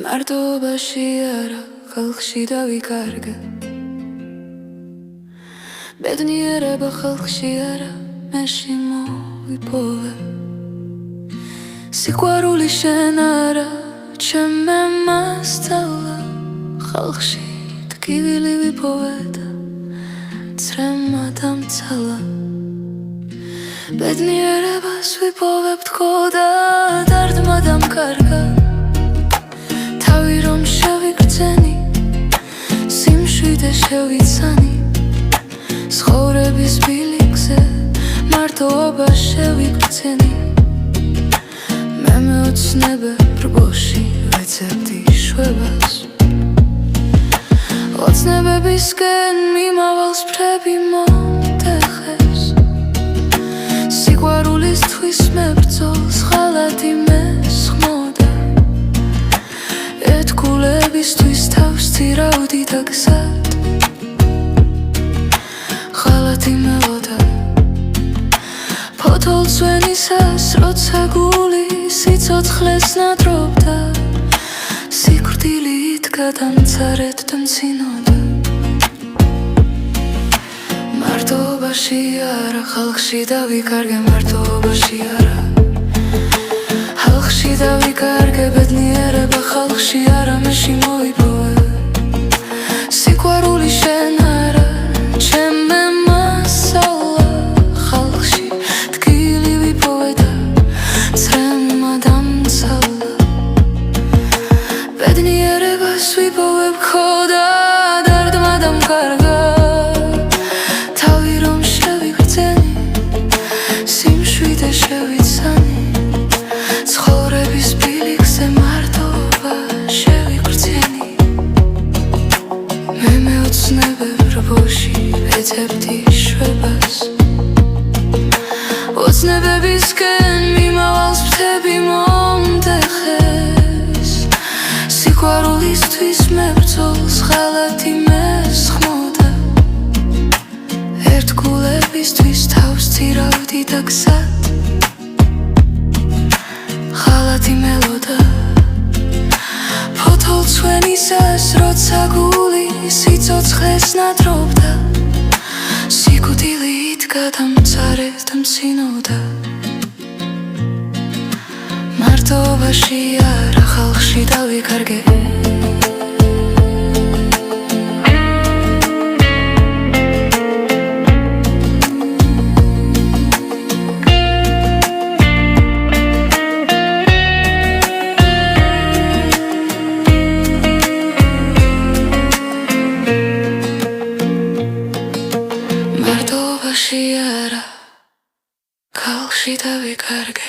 მარტოობაში არა, ხალხში დავიკარგე. ბედნიერება ხალხში არა, მეში მოვიპოვე. სიყვარული შენ არა, ჩემე მასწავლა. ხალხში ტკივილი ვიპოვე და წრემა დამცალა. ბედნიერებას ვიპოვებ თქო და დარდმა დამკარგა. თავი რომ შევიგრძენი, სიმშვიდე შევიცანი. ცხოვრების ბილიკზე მარტოობა შევიგრძენი. მე მეოცნებე რბოში ვეცებდი შვებას. ოცნებებისკენ მიმავალს ფრები მომტეხეს. სიყვარულისთვის მე ბრძოლს ხალათი მესხმოდა. ეთქულებისთვის თავს ძირავდი და გზად ხალათი მელოდა. ფოთოლს ვენისას როცა გული სიცოცხლეს ნადრობდა. სიკვდილი იდგა და მცარედ და მცინოდა. მარტოობაში არა, ხალხში დავიკარგე. მარტოობაში არა, ხალხში დავიკარგე. ბედნიერება ხალხში არა, მეში მოვიპოვე. სიყვარული შენ არა, ჩემე მასწავლა. ხალხში ტკივილი ვიპოვე და წრემა დამცალა. ბედნიერებას ვიპოვებ ხო და დარდმა დამკარგა. თავი რომ შევიგრძენი, სიმშვიდე შევიცანი. ცხოვრების ბილიკზე მარტოობა შევიგრძენი. მე მეოცნებე რბოში ვეცებდი შვებას. ოცნებებისკენ მიმავალს ფრთები მომტეხეს. სიყვარულისთვის მე ბრძოლს ხალათი მესხმოდა. ერთგულებისთვის თავს ძირავდი და გზად ხალათი მელოდა. ფოთოლს ვენისას როცა გული სიცოცხლეს ნადრობდა. სიკვდილი იდგა და მცარედ და მცინოდა. მარტოობაში არა, ხალხში დავიკარგე. მარტოობაში არა, ხალხში დავიკარგე.